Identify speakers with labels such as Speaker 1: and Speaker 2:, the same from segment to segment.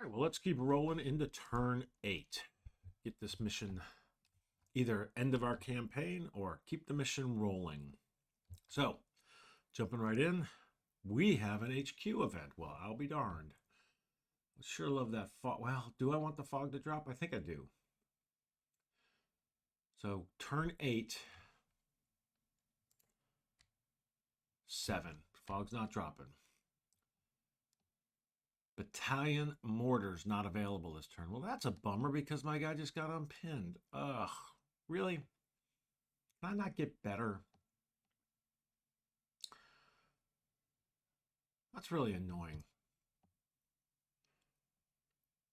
Speaker 1: right, well, let's keep rolling into turn 8. Get this mission either end of our campaign or keep the mission rolling. So, jumping right in, we have an HQ event. Well, I'll be darned. I sure love that fog. Well, do I want the fog to drop? I think I do. So, turn 8, 7. Fog's not dropping. Battalion mortars not available this turn. Well, that's a bummer because my guy just got unpinned. Ugh, really? Can I not get better? That's really annoying.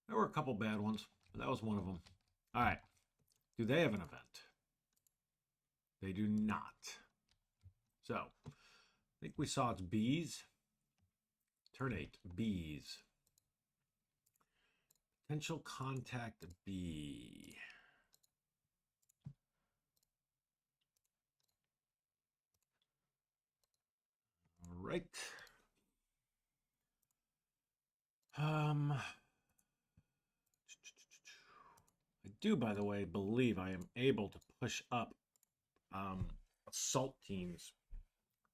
Speaker 1: There were a couple bad ones, but that was one of them. All right. Do they have an event? They do not. So, I think we saw it's bees. Turn 8, bees. Potential contact bee. All right. I do, by the way, believe I am able to push up assault teams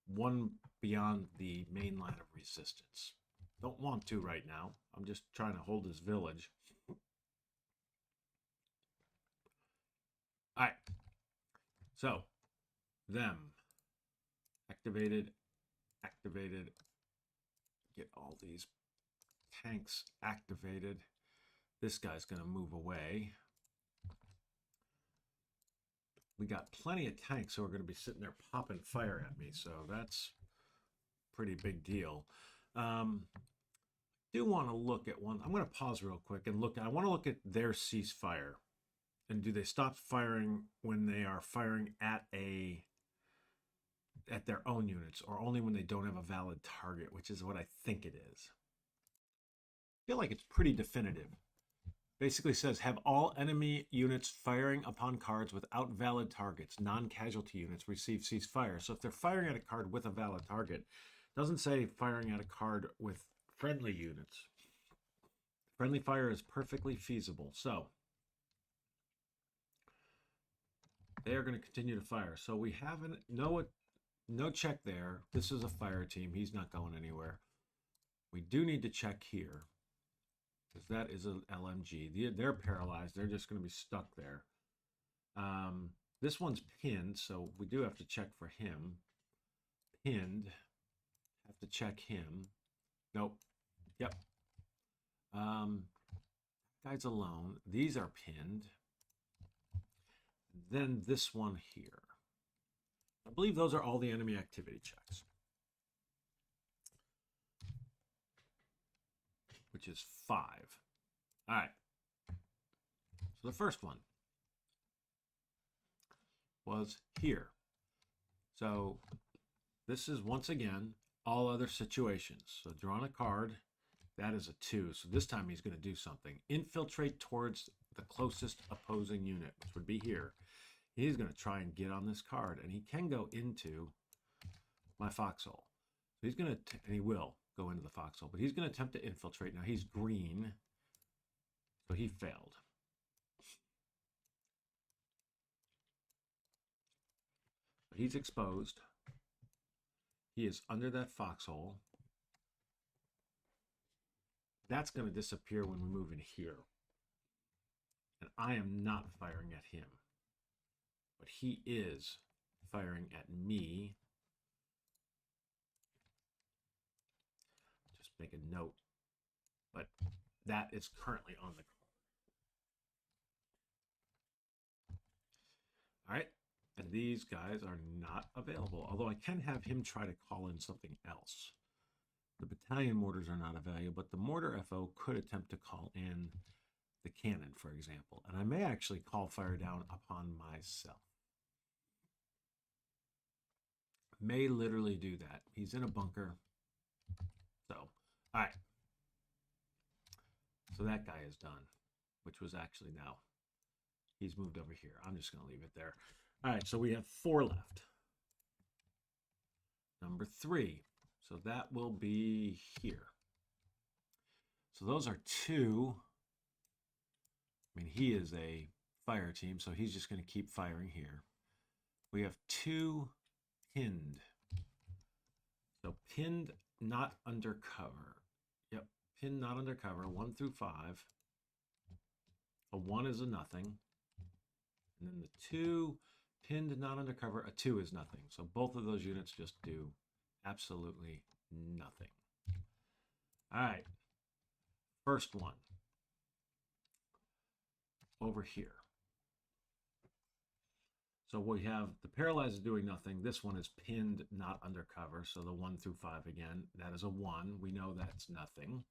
Speaker 1: one beyond the main line of resistance. Don't want to right now. I'm just trying to hold this village. All right. So, them. Activated. Get all these tanks activated. This guy's going to move away. We got plenty of tanks who are going to be sitting there popping fire at me, so that's a pretty big deal. Do want to look at one. I'm going to pause real quick and look. I want to look at their ceasefire. And do they stop firing when they are firing at their own units, or only when they don't have a valid target, which is what I think it is. I feel like it's pretty definitive. Basically says, have all enemy units firing upon cards without valid targets, non-casualty units receive ceasefire. So if they're firing at a card with a valid target, it doesn't say firing at a card with friendly units. Friendly fire is perfectly feasible. So they are going to continue to fire. So we have no check there. This is a fire team. He's not going anywhere. We do need to check here, because that is an LMG. They're paralyzed. They're just going to be stuck there. This one's pinned, so we do have to check for him. Pinned. Have to check him. Nope. Yep. Guy's alone. These are pinned. Then this one here. I believe those are all the enemy activity checks, which is 5. All right. So the first one was here. So this is, once again, all other situations. So drawing a card, that is a 2. So this time he's going to do something. Infiltrate towards the closest opposing unit, which would be here. He's going to try and get on this card, and he can go into my foxhole. So he's going to, and he will go into the foxhole, but he's going to attempt to infiltrate. Now he's green, so he failed. He's exposed. He is under that foxhole. That's going to disappear when we move in here. And I am not firing at him. But he is firing at me. Just make a note. But that is currently on the card. All right. And these guys are not available. Although I can have him try to call in something else. The battalion mortars are not available, but the mortar FO could attempt to call in the cannon, for example. And I may actually call fire down upon myself. May literally do that. He's in a bunker. So, all right. So that guy is done, which was actually now. He's moved over here. I'm just going to leave it there. All right, so we have 4 left. Number 3. So that will be here. So those are two. I mean, he is a fire team, so he's just going to keep firing here. We have two pinned. So pinned, not undercover. Yep, pinned, not undercover, 1 through 5. A 1 is a nothing. And then the 2, pinned, not undercover, a 2 is nothing. So both of those units just do absolutely nothing. All right, first one. Over here. So we have the paralyzed doing nothing. This one is pinned, not undercover. So the 1 through 5 again, that is a 1. We know that's nothing.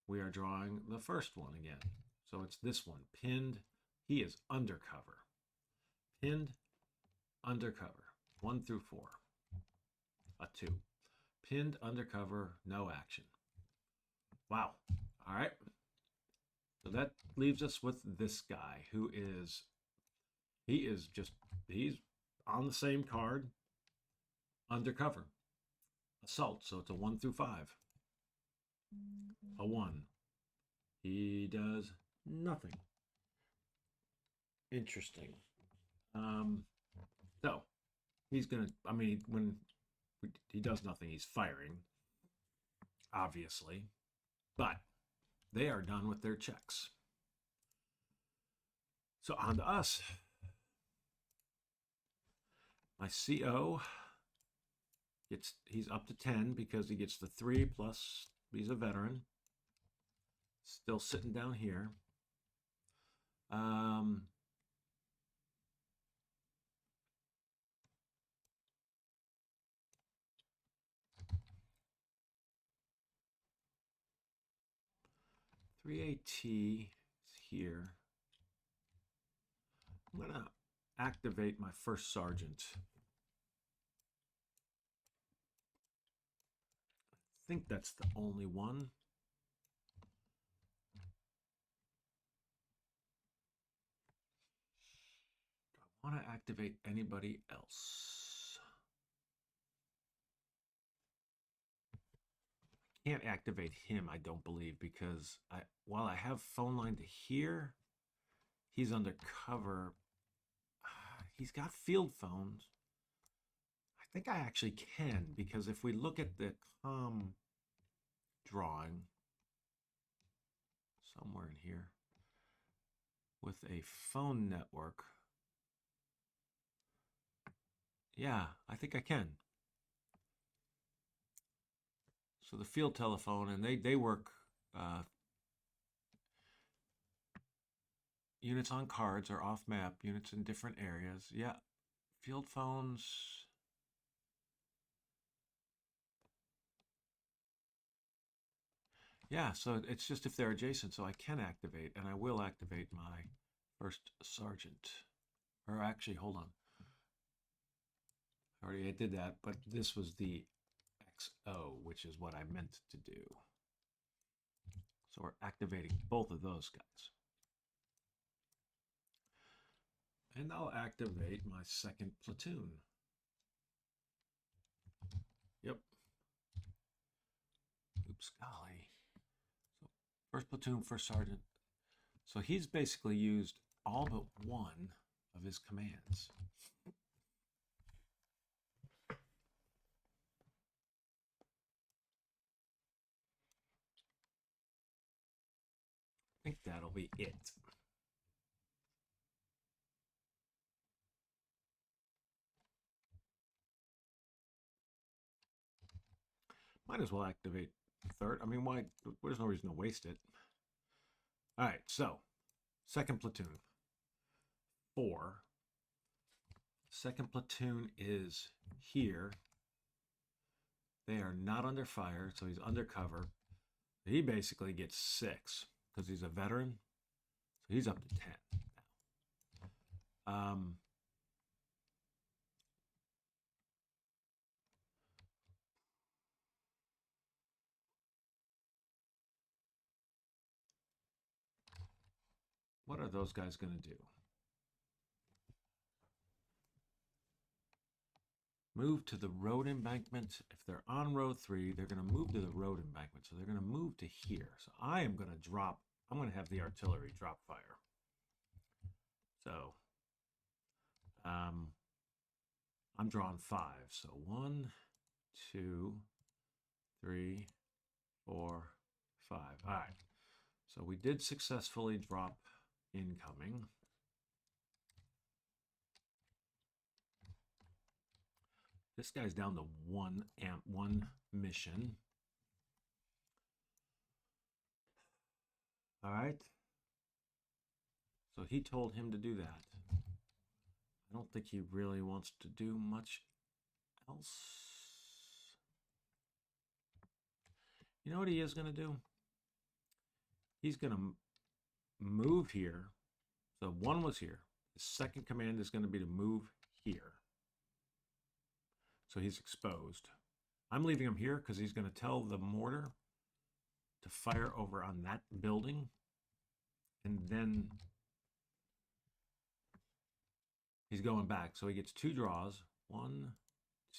Speaker 1: We are drawing the first one again. So it's this one, pinned. He is undercover. Pinned, undercover, 1 through 4. A 2. Pinned, undercover, no action. Wow. All right. So that leaves us with this guy who is, he's on the same card, undercover, assault. So it's a 1 through 5. A 1. He does nothing. Interesting. So he's going to, I mean, when he does nothing, he's firing, obviously, but they are done with their checks. So on to us. My CO he's up to 10 because he gets the 3 plus he's a veteran. Still sitting down here. 3AT is here. I'm going to activate my first sergeant. I think that's the only one. Do I want to activate anybody else? I can't activate him, I don't believe, because while I have phone line to here, he's undercover. He's got field phones. I think I actually can, because if we look at the comm drawing somewhere in here with a phone network, yeah, I think I can. So the field telephone, and they work, units on cards are off map, units in different areas. Yeah, field phones. Yeah, so it's just if they're adjacent, so I can activate, and I will activate my first sergeant. Or actually, hold on. I already did that, but this was the XO, which is what I meant to do. So we're activating both of those guys. And I'll activate my second platoon. Yep. Oops, golly. So first platoon, first sergeant. So he's basically used all but one of his commands. I think that'll be it. Might as well activate third. I mean, why? There's no reason to waste it. All right, so second platoon, 4. Second platoon is here. They are not under fire, so he's undercover. He basically gets 6 because he's a veteran. So he's up to 10 now. What are those guys going to do? Move to the road embankment. If they're on row 3, they're going to move to the road embankment. So they're going to move to here. So I am going to drop, I'm going to have the artillery drop fire. So I'm drawing 5. So 1, 2, 3, 4, 5. All right. So we did successfully drop incoming. This guy's down to 1 mission. All right. So he told him to do that. I don't think he really wants to do much else. You know what he is going to do? He's going to move here. So 1 was here. His second command is going to be to move here. So he's exposed. I'm leaving him here because he's going to tell the mortar to fire over on that building. And then he's going back. So he gets 2 draws. 1,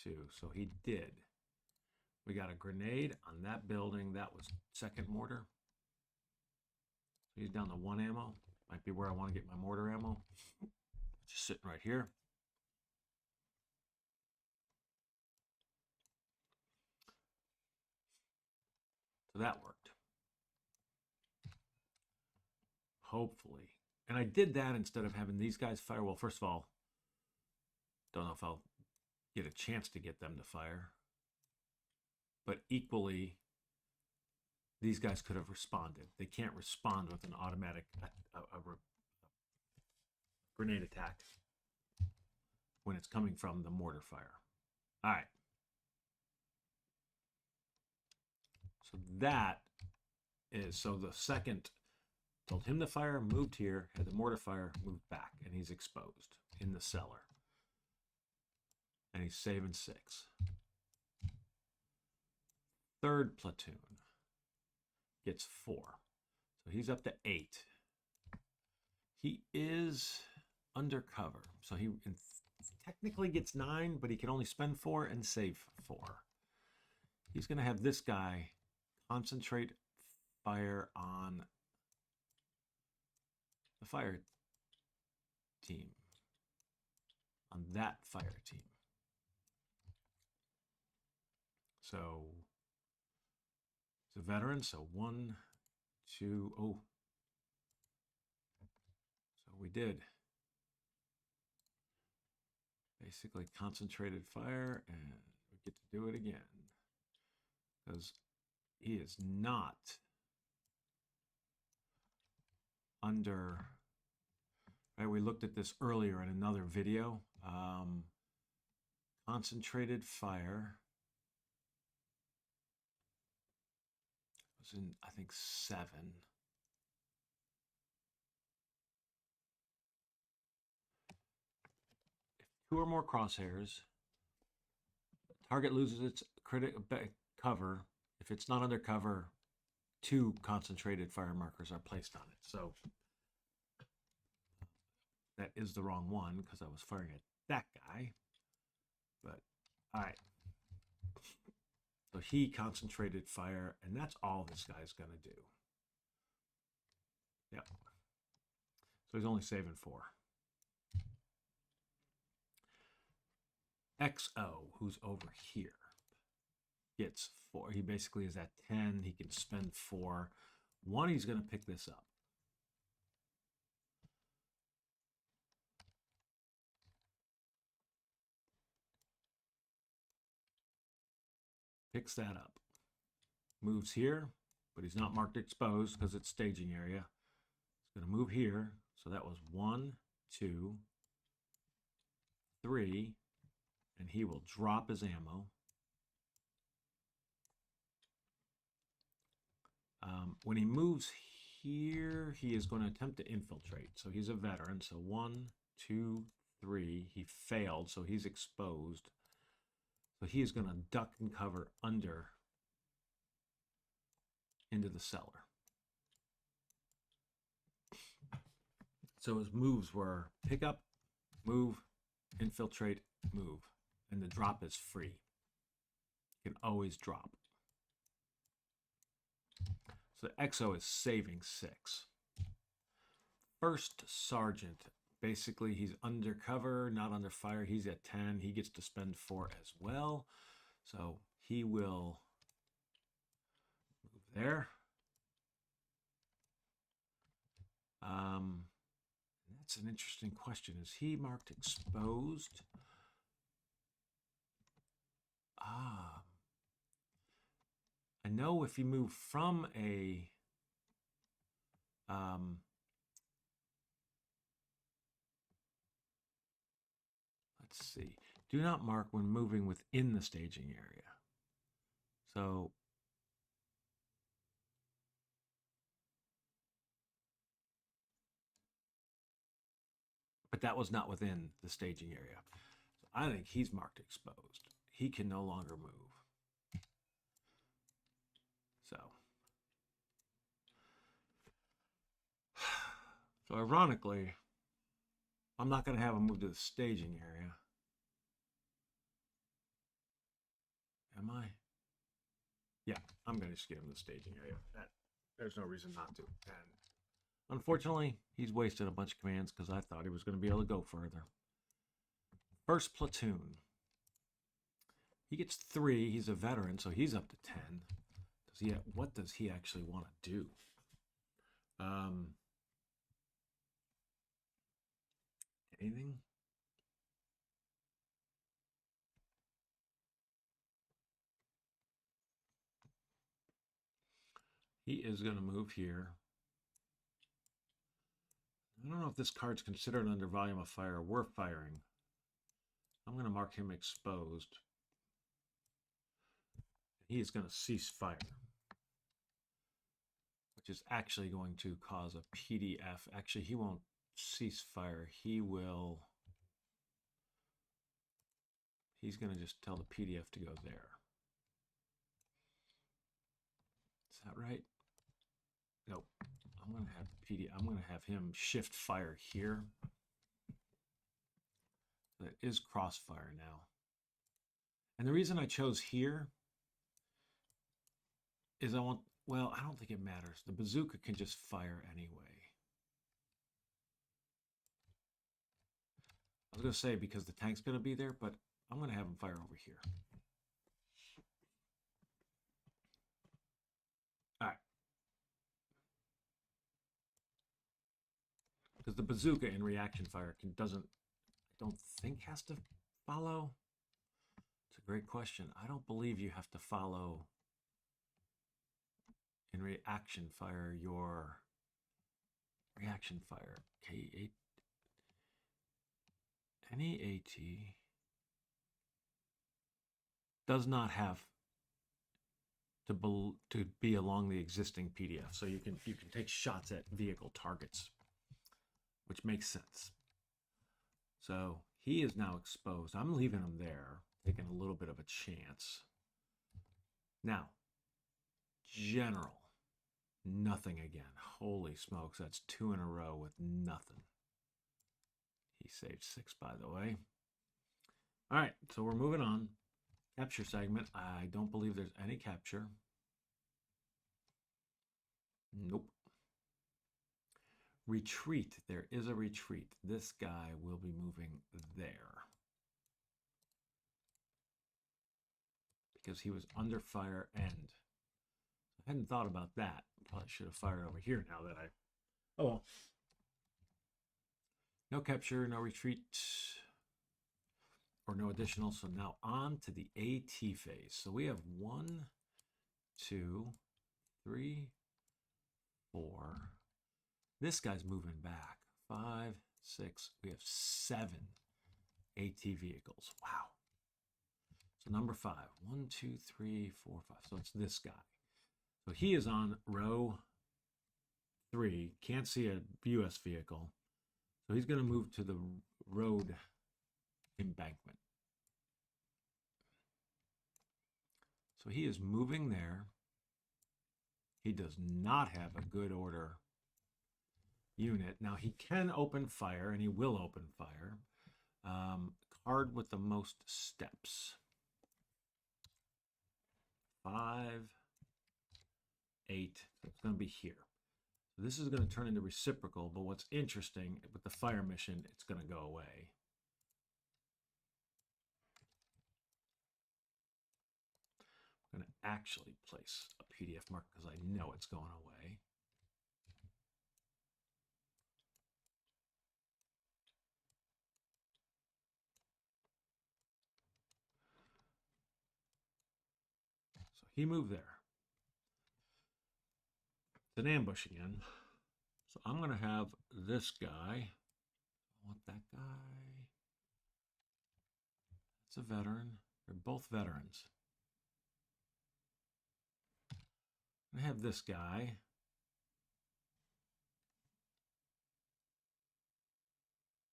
Speaker 1: 2. So he did. We got a grenade on that building. That was second mortar. So he's down to 1 ammo. Might be where I want to get my mortar ammo. Just sitting right here. So that worked. Hopefully. And I did that instead of having these guys fire. Well, first of all, don't know if I'll get a chance to get them to fire. But equally, these guys could have responded. They can't respond with an automatic grenade attack when it's coming from the mortar fire. All right. So that is, so the second told him to fire, moved here, had the mortar fire, moved back, and he's exposed in the cellar. And he's saving 6. Third platoon gets 4. So he's up to 8. He is undercover. So he technically gets 9, but he can only spend 4 and save 4. He's going to have this guy concentrate fire on the fire team. On that fire team. So he's a veteran. So 1, 2, oh. So we did. Basically concentrated fire, and we get to do it again. Because he is not under, right? We looked at this earlier in another video. Concentrated fire was in, I think, 7. If 2 or more crosshairs, target loses its cover. If it's not under cover, 2 concentrated fire markers are placed on it. So that is the wrong one because I was firing at that guy. But all right. So he concentrated fire, and that's all this guy's going to do. Yep. So he's only saving 4. XO, who's over here, gets 4. He basically is at 10. He can spend 4. 1, he's going to pick this up. Picks that up. Moves here, but he's not marked exposed because it's staging area. He's going to move here. So that was 1, 2, 3. And he will drop his ammo. When he moves here, he is going to attempt to infiltrate. So he's a veteran. So 1, 2, 3. He failed, so he's exposed. So he is going to duck and cover under into the cellar. So his moves were pick up, move, infiltrate, move. and the drop is free. You can always drop. So the XO is saving 6. First Sergeant, basically he's undercover, not under fire. He's at 10. He gets to spend 4 as well. So he will move there. That's an interesting question. Is he marked exposed? I know if you move from a let's see. Do not mark when moving within the staging area. So but that was not within the staging area. So I think he's marked exposed. He can no longer move. So ironically, I'm not going to have him move to the staging area. Am I? Yeah, I'm going to just get him to the staging area. There's no reason not to. And unfortunately, he's wasted a bunch of commands because I thought he was going to be able to go further. First platoon. He gets 3. He's a veteran, so he's up to 10. What does he actually want to do? Anything? He is going to move here. I don't know if this card's considered under volume of fire. We're firing. I'm going to mark him exposed. He is going to cease fire, which is actually going to cause a PDF. Actually, he won't cease fire. He's going to just tell the PDF to go there. Is that right? Nope. I'm going to have PDF. I'm going to have him shift fire here. That is crossfire now. And the reason I chose here is I don't think it matters. The bazooka can just fire anyway. I was going to say because the tank's going to be there, but I'm going to have him fire over here. All right. Because the bazooka in reaction fire I don't think has to follow. It's a great question. I don't believe you have to follow in reaction fire your reaction fire. K8. Any AT does not have to be along the existing PDF. So you can take shots at vehicle targets, which makes sense. So he is now exposed. I'm leaving him there, taking a little bit of a chance. Now, general, nothing again. Holy smokes, that's 2 in a row with nothing. He saved 6, by the way. All right, so we're moving on. Capture segment. I don't believe there's any capture. Nope. Retreat. There is a retreat. This guy will be moving there. Because he was under fire and I hadn't thought about that. Probably should have fired over here now that oh well. No capture, no retreat, or no additional. So now on to the AT phase. So we have 1, 2, 3, 4. This guy's moving back. 5, 6. We have 7 AT vehicles. Wow. So number 5. 1, 2, 3, 4, 5. So it's this guy. So he is on row 3. Can't see a US vehicle. So he's going to move to the road embankment. So he is moving there. He does not have a good order unit. Now he can open fire, and he will open fire. card with the most steps. 5, 8. It's going to be here. So this is going to turn into reciprocal, but what's interesting with the fire mission, it's going to go away. I'm going to actually place a PDF mark because I know it's going away. So he moved there. It's an ambush again. So I'm going to have this guy. I want that guy. It's a veteran. They're both veterans. I have this guy.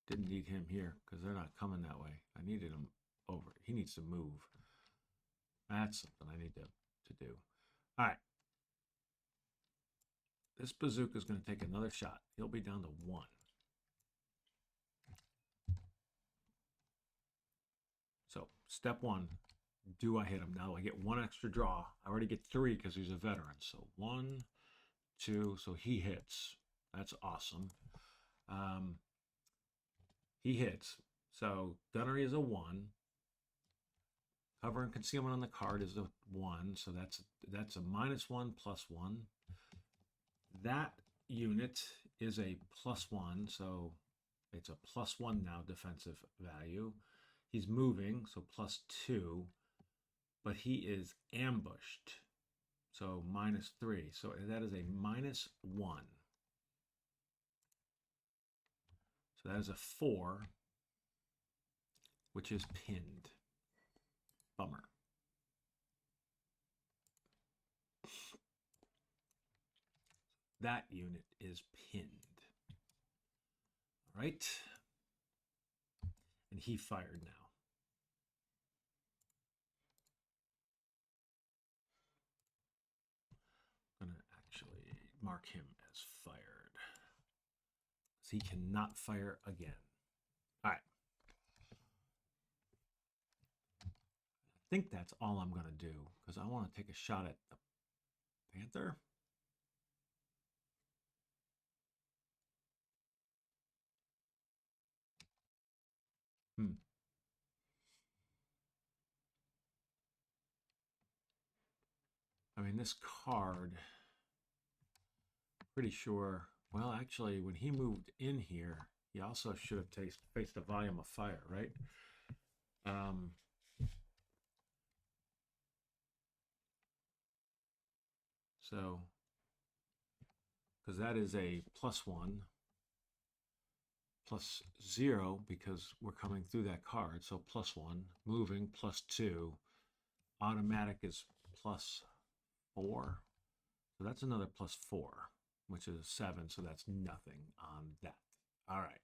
Speaker 1: Didn't need him here because they're not coming that way. I needed him over. He needs to move. That's something I need to do. All right. This bazooka is going to take another shot. He'll be down to 1. So step 1, do I hit him? Now I get 1 extra draw. I already get 3 because he's a veteran. So 1, 2, so he hits. That's awesome. He hits. So gunnery is a 1. Cover and concealment on the card is a 1. So that's a -1 +1. That unit is a +1. So it's a +1 now defensive value. He's moving, so +2. But he is ambushed. So -3. So that is a -1. So that is a 4, which is pinned. Bummer. That unit is pinned. All right. And he fired now. I'm going to actually mark him as fired. So he cannot fire again. All right. I think that's all I'm going to do because I want to take a shot at the Panther. I mean, this card, pretty sure, well, actually, when he moved in here, he also should have faced a volume of fire, right? So, because that is a +1, +0, because we're coming through that card. So +1, moving, +2, automatic is +4. So that's another +4, which is 7. So that's nothing on that. All right.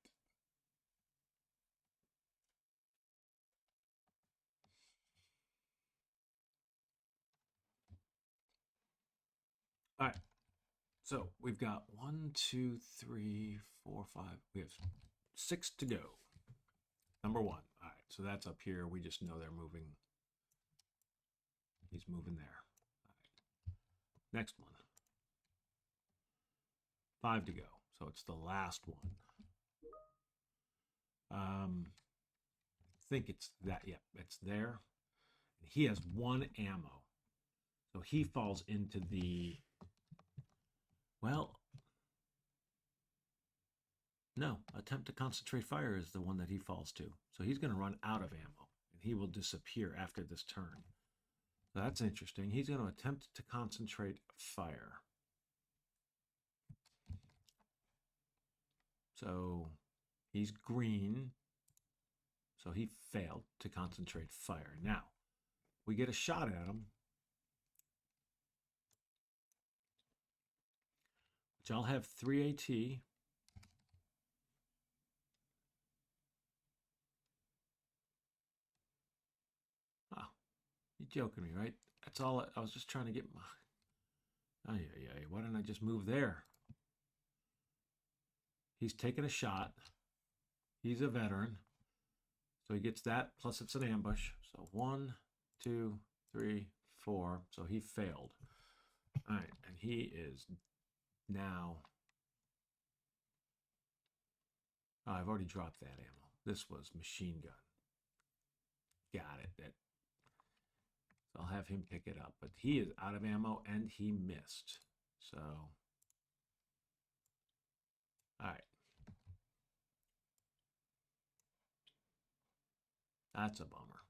Speaker 1: All right. So we've got 1, 2, 3, 4, 5. We have 6 to go. Number 1. All right. So that's up here. We just know they're moving. He's moving there. All right. Next one. 5 to go. So it's the last one. I think it's that. Yep, it's there. He has 1 ammo. So he falls into the, well, no, attempt to concentrate fire is the one that he falls to. So he's going to run out of ammo and he will disappear after this turn. So that's interesting. He's going to attempt to concentrate fire. So he's green. So he failed to concentrate fire. Now, we get a shot at him, which I'll have 3 AT. Oh, you're joking me, right? That's all. I was just trying to get my... Oh, yeah. Why didn't I just move there? He's taking a shot. He's a veteran. So he gets that, plus it's an ambush. So 1, 2, 3, 4. So he failed. All right, and he is now... Oh, I've already dropped that ammo. This was machine gun. Got it. So I'll have him pick it up. But he is out of ammo, and he missed. So... All right. That's a bummer.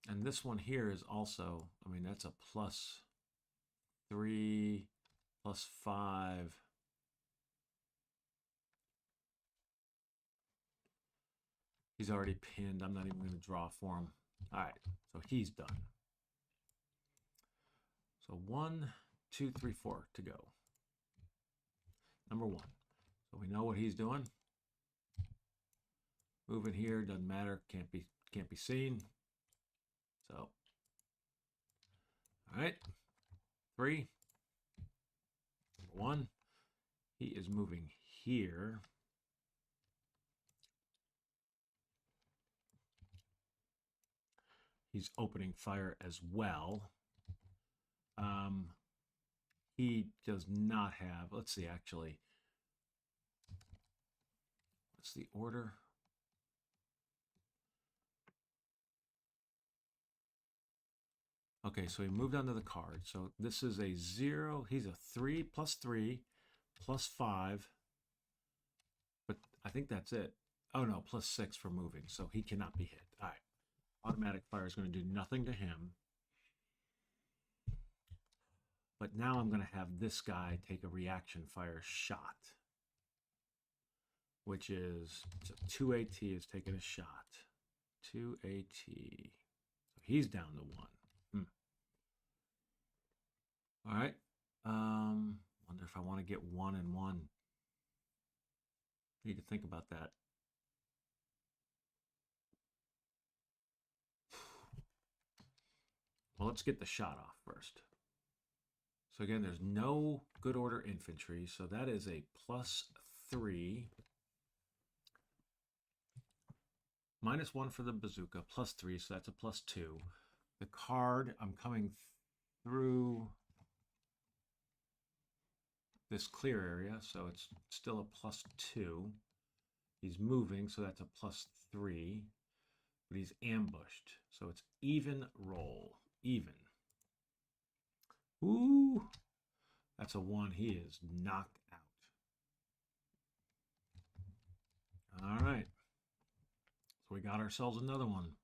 Speaker 1: And this one here is also, I mean, that's a +3, +5. He's already pinned. I'm not even going to draw for him. All right, so he's done. So 1, 2, 3, 4 to go. Number 1. So we know what he's doing. Moving here doesn't matter. Can't be seen. So, all right. 3. Number 1. He is moving here. He's opening fire as well. He does not have, let's see, actually. What's the order? Okay, so he moved onto the card. So this is a 0. He's a 3 +3 +5. But I think that's it. Oh no, +6 for moving. So he cannot be hit. All right. Automatic fire is going to do nothing to him. But now I'm going to have this guy take a reaction fire shot, which is, so 2 AT is taking a shot. 2 AT. So he's down to 1. All right. Wonder if I want to get 1 and 1. Need to think about that. Well, let's get the shot off first. So again, there's no good order infantry, so that is a +3. -1 for the bazooka, +3, so that's a +2. The card, I'm coming through this clear area, so it's still a +2. He's moving, so that's a +3. But he's ambushed, so it's even roll. Even. Ooh, that's a 1. He is knocked out. All right. So we got ourselves another one.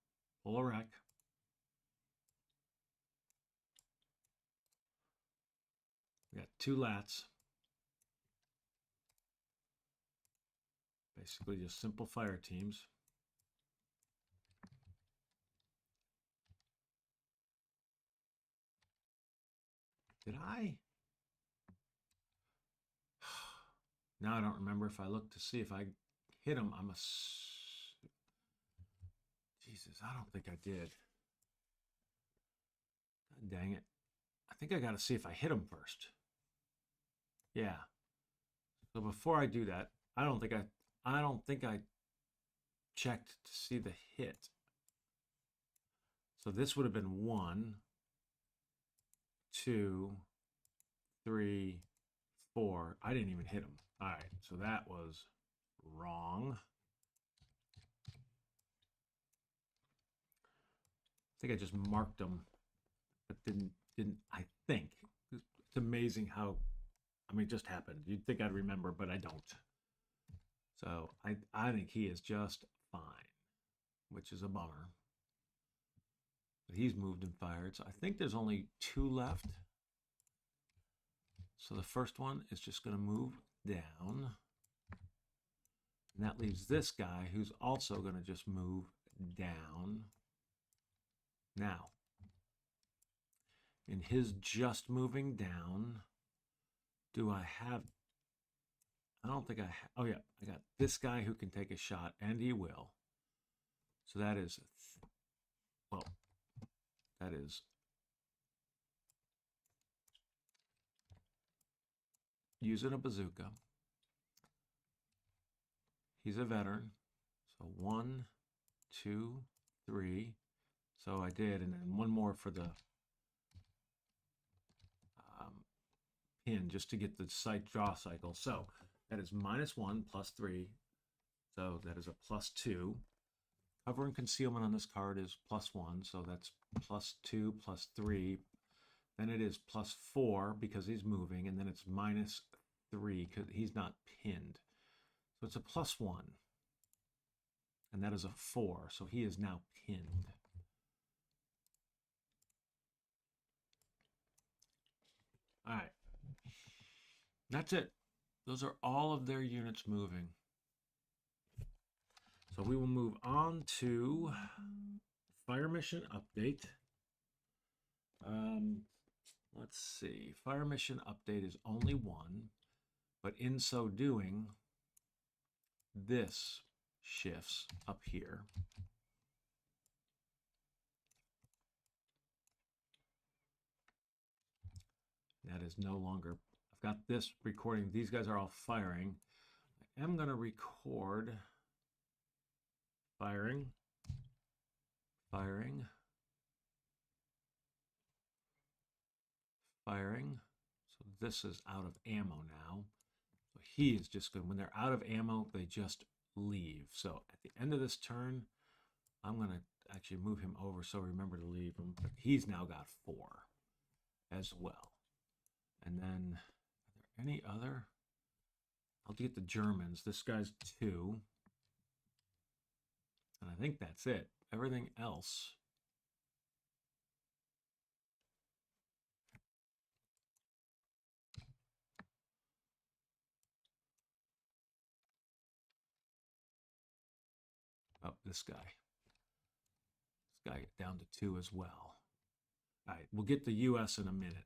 Speaker 1: Full of wreck. We got 2 lats. Basically just simple fire teams. Did I? Now I don't remember if I looked to see if I hit him. Jesus, I don't think I did. God dang it. I think I got to see if I hit him first. Yeah. So before I do that, I don't think I checked to see the hit. So this would have been 1, 2, 3, 4. I didn't even hit him. All right, so that was wrong. I think I just marked them, but didn't. I think it's amazing how. I mean, it just happened. You'd think I'd remember, but I don't. So I think he is just fine, which is a bummer. But he's moved and fired. So I think there's only 2 left. So the first one is just going to move down. And that leaves this guy who's also going to just move down. Now, in his just moving down, do I have... I don't think I have... Oh, yeah. I got this guy who can take a shot, and he will. So that is... Well, that is... using a bazooka. He's a veteran. So 1, 2, 3. So I did, and then one more for the pin just to get the draw cycle. So that is -1 +3. So that is a +2. Cover and concealment on this card is +1. So that's +2 +3. Then it is +4 because he's moving. And then it's -3 because he's not pinned. So it's a +1. And that is a 4. So he is now pinned. All right. That's it. Those are all of their units moving. So we will move on to fire mission update. Let's see. Fire mission update is only one, but in so doing, this shifts up here. That is no longer, I've got this recording. These guys are all firing. I am going to record firing, firing, firing. So this is out of ammo now. So he is just good. When they're out of ammo, they just leave. So at the end of this turn, I'm going to actually move him over so remember to leave him. But he's now got 4 as well. And then, are there any other? I'll get the Germans. This guy's 2. And I think that's it. Everything else. Oh, this guy. This guy down to 2 as well. All right, we'll get the U.S. in a minute.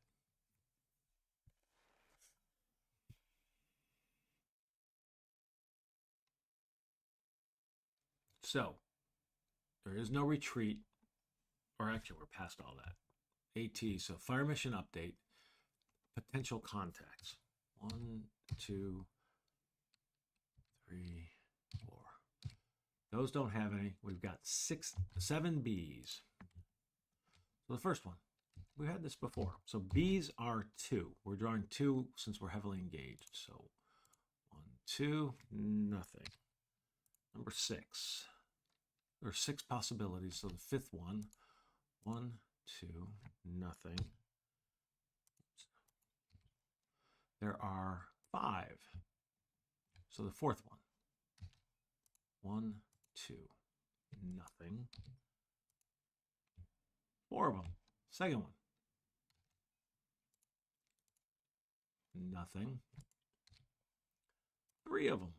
Speaker 1: So, there is no retreat, or actually, we're past all that. AT, so fire mission update, potential contacts. 1, 2, 3, 4. Those don't have any. We've got 7 Bs. So the first one, we had this before. So Bs are 2. We're drawing 2 since we're heavily engaged. So 1, 2, nothing. Number 6. There are 6 possibilities. So the 5th one, 1, 2, nothing. There are 5. So the 4th one, 1, 2, nothing. 4 of them. Second one, nothing. 3 of them.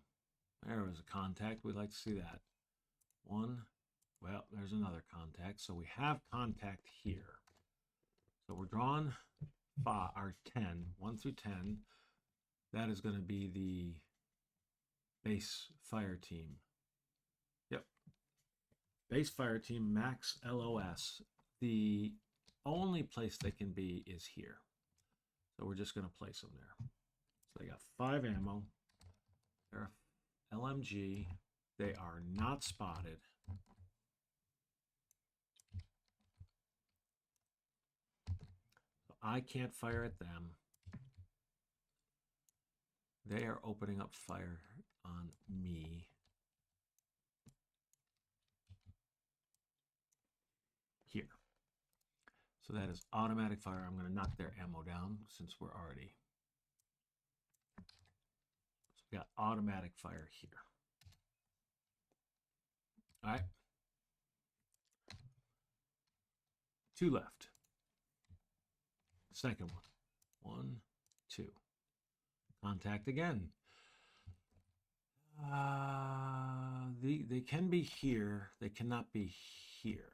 Speaker 1: There was a contact. We'd like to see that. 1. Well, there's another contact. So we have contact here. So we're drawing 5, or 10, 1 through 10. That is going to be the base fire team. Yep. Base fire team, max LOS. The only place they can be is here. So we're just going to place them there. So they got 5 ammo. They're LMG. They are not spotted. So I can't fire at them. They are opening up fire on me. Here. So that is automatic fire. I'm going to knock their ammo down since we're already. So we got automatic fire here. All right. 2 left. Second one. 1, 2. Contact again. They can be here. They cannot be here.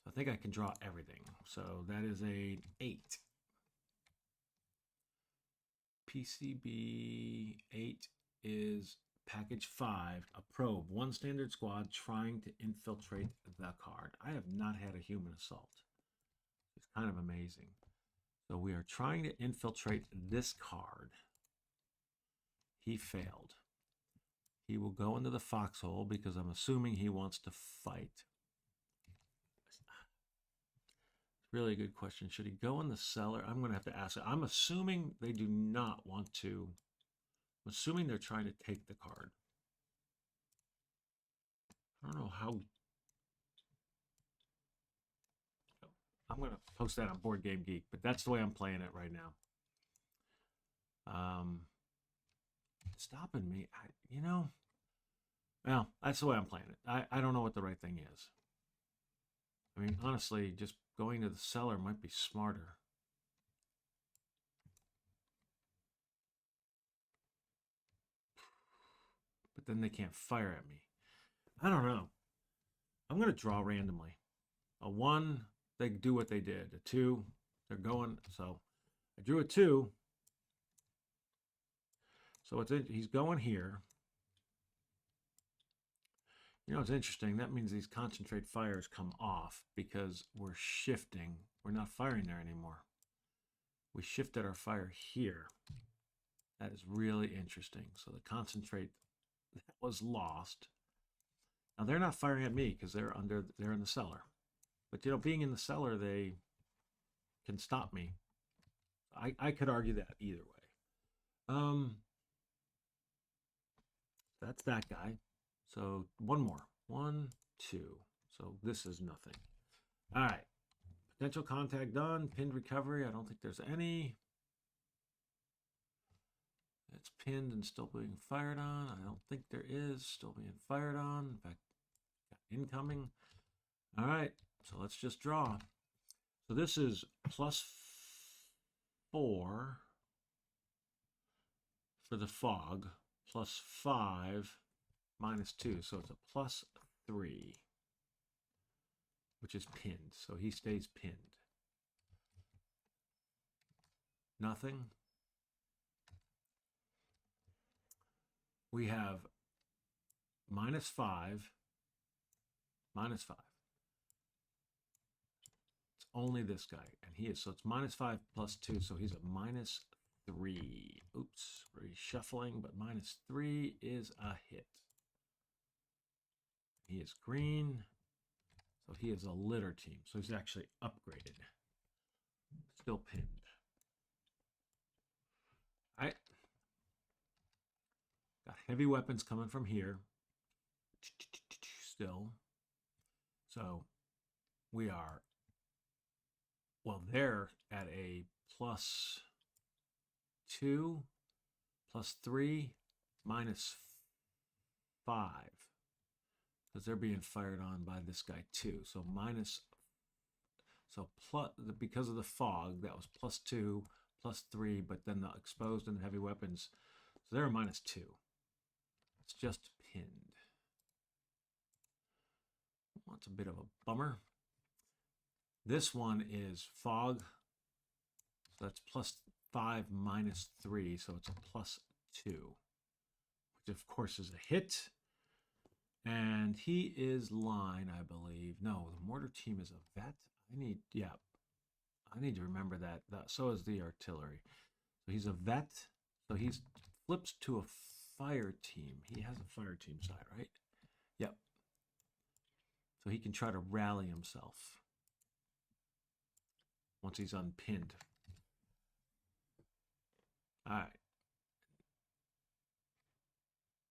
Speaker 1: I think I can draw everything. So that is a 8. PCB 8 is package 5, a probe, 1 standard squad trying to infiltrate the card. I have not had a human assault. It's kind of amazing. So we are trying to infiltrate this card. He failed. he will go into the foxhole because I'm assuming he wants to fight. Really a good question. Should he go in the cellar? I'm going to have to ask it. I'm assuming they do not want to. I'm assuming they're trying to take the card. I don't know how. I'm going to post that on Board Game Geek, but that's the way I'm playing it right now. Stopping me, well, that's the way I'm playing it. I don't know what the right thing is. I mean, honestly, just going to the cellar might be smarter. But then they can't fire at me. I don't know. I'm going to draw randomly. A 1, they do what they did. A 2, they're going. So I drew a 2. So he's going here. You know, it's interesting. That means these concentrate fires come off because we're shifting. We're not firing there anymore. We shifted our fire here. That is really interesting. So the concentrate that was lost. Now they're not firing at me because they're in the cellar. But being in the cellar, they can stop me. I could argue that either way. That's that guy. So one more. 1, 2. So this is nothing. All right. Potential contact done. Pinned recovery. I don't think there's any. It's pinned and still being fired on. I don't think there is. Still being fired on. In fact, incoming. All right. So let's just draw. So this is +4 for the fog. +5 -2. So it's a +3, which is pinned. So he stays pinned. Nothing. We have -5, -5. It's only this guy, and he is, so it's -5 +2, so he's a -3. Oops, reshuffling, but -3 is a hit. He is green, so he is a litter team, so he's actually upgraded. Still pinned. All right. Got heavy weapons coming from here. Still. So we are, well, they're at a +2, +3, -5. Because they're being fired on by this guy too. So because of the fog, that was +2, +3, but then the exposed and the heavy weapons, so they're a -2. It's just pinned. Well, that's a bit of a bummer. This one is fog. So that's +5 -3. So it's a +2, which of course is a hit. And he is line, I believe. No, the mortar team is a vet. I need to remember that. So is the artillery. So he's a vet. So he flips to a fire team. He has a fire team side, right? Yep. So he can try to rally himself once he's unpinned. All right.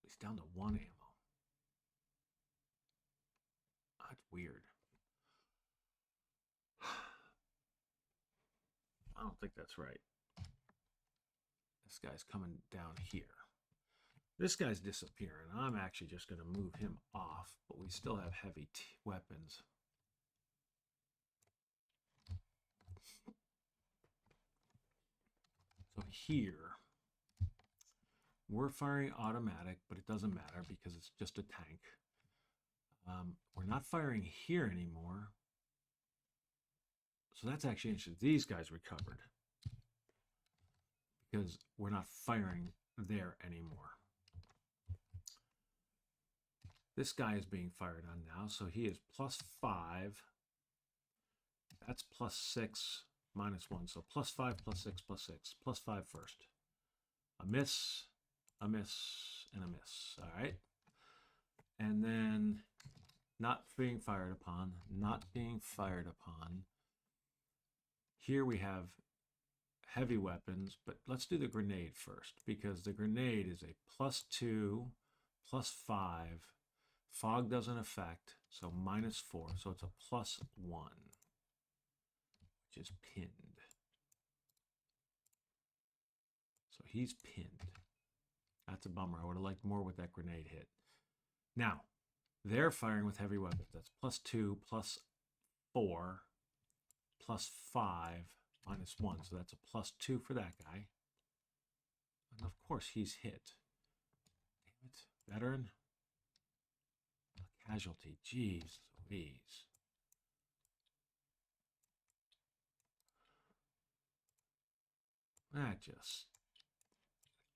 Speaker 1: He's down to 1 ammo. That's weird. I don't think that's right. This guy's coming down here. This guy's disappearing. I'm actually just going to move him off, but we still have heavy weapons. So here, we're firing automatic, but it doesn't matter because it's just a tank. We're not firing here anymore. So that's actually interesting. These guys recovered because we're not firing there anymore. This guy is being fired on now, so he is +5. That's +6 -1. So +5 +6 +6. +5 first. A miss, and a miss. All right. And then not being fired upon, not being fired upon. Here we have heavy weapons, but let's do the grenade first, because the grenade is a +2, +5. Fog doesn't affect, so -4, so it's a +1, which is pinned. So he's pinned. That's a bummer. I would have liked more with that grenade hit. Now, they're firing with heavy weapons. That's +2, +4, +5, -1. So that's a +2 for that guy. And of course, he's hit. Damn it. Veteran. A casualty. Jeez Louise. That just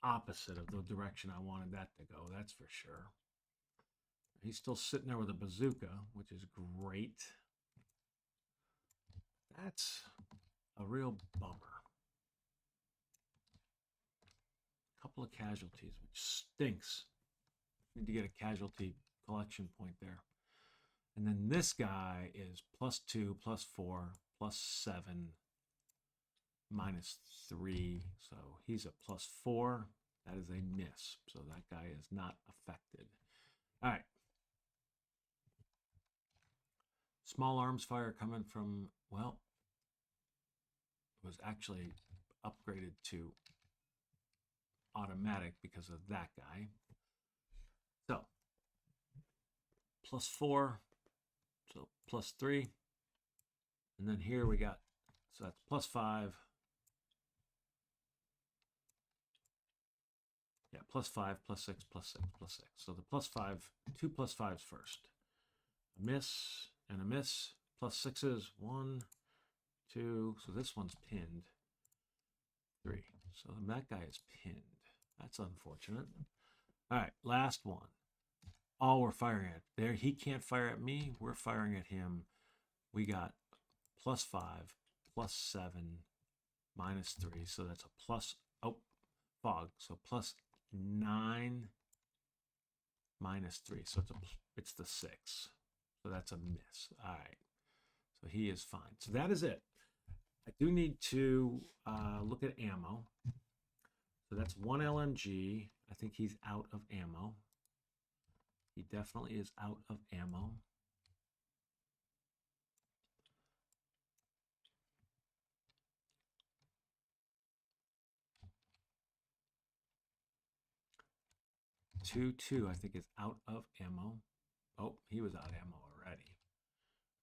Speaker 1: opposite of the direction I wanted that to go, that's for sure. He's still sitting there with a bazooka, which is great. That's a real bummer. A couple of casualties, which stinks. Need to get a casualty collection point there. And then this guy is +2, +4, +7, -3. So he's a +4. That is a miss. So that guy is not affected. All right. Small arms fire coming from, well, it was actually upgraded to automatic because of that guy. So +4, so +3. And then here we got, so that's +5. Yeah, +5, +6, +6, +6. So the +5, 2 +5s first. A miss and a miss. +6s, 1, 2. So this one's pinned. 3. So that guy is pinned. That's unfortunate. All right, last one. All we're firing at. There, he can't fire at me. We're firing at him. We got +5, +7, -3. So that's a fog. So +9, -3. So it's the 6. So that's a miss. All right. So he is fine. So that is it. I do need to look at ammo. So that's 1 LMG. I think he's out of ammo. He definitely is out of ammo. Two, I think, is out of ammo. Oh, he was out of ammo already.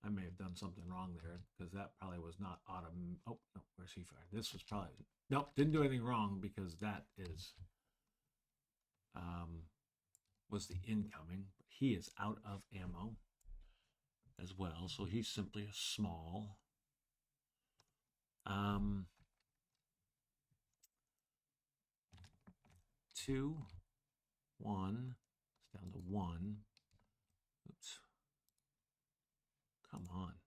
Speaker 1: I may have done something wrong there because that probably was not auto. Oh, no, where's he fired? This was probably, nope, didn't do anything wrong because that is, was the incoming. He is out of ammo as well, so he's simply a small. 2, 1, it's down to 1. Oops. Come on.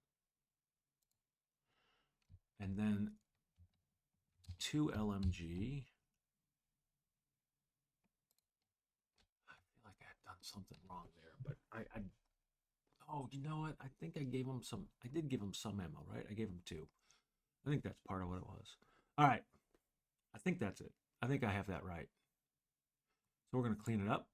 Speaker 1: And then 2 LMG. I feel like I had done something wrong there, but oh, you know what? I think I gave him some, I did give him some ammo, right? I gave him 2. I think that's part of what it was. All right. I think that's it. I think I have that right. So we're going to clean it up.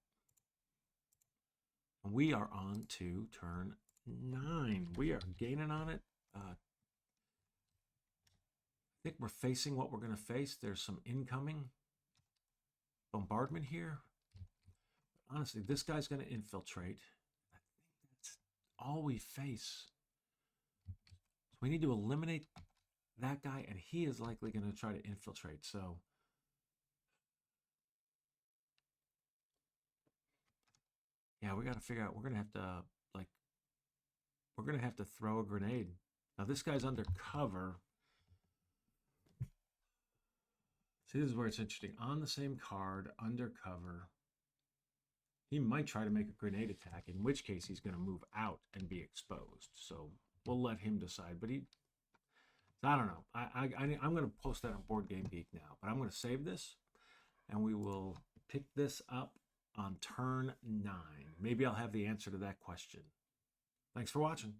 Speaker 1: And we are on to turn 9. We are gaining on it. I think we're facing what we're going to face. There's some incoming bombardment here. Honestly, this guy's going to infiltrate. I think that's all we face. So we need to eliminate that guy, and he is likely going to try to infiltrate. So yeah, we got to figure out, we're going to have to, like, we're going to have to throw a grenade. Now this guy's under cover. See, this is where it's interesting. On the same card, undercover, he might try to make a grenade attack, in which case he's going to move out and be exposed. So we'll let him decide. But I don't know. I'm going to post that on Board Game Geek now. But I'm going to save this, and we will pick this up on turn 9. Maybe I'll have the answer to that question. Thanks for watching.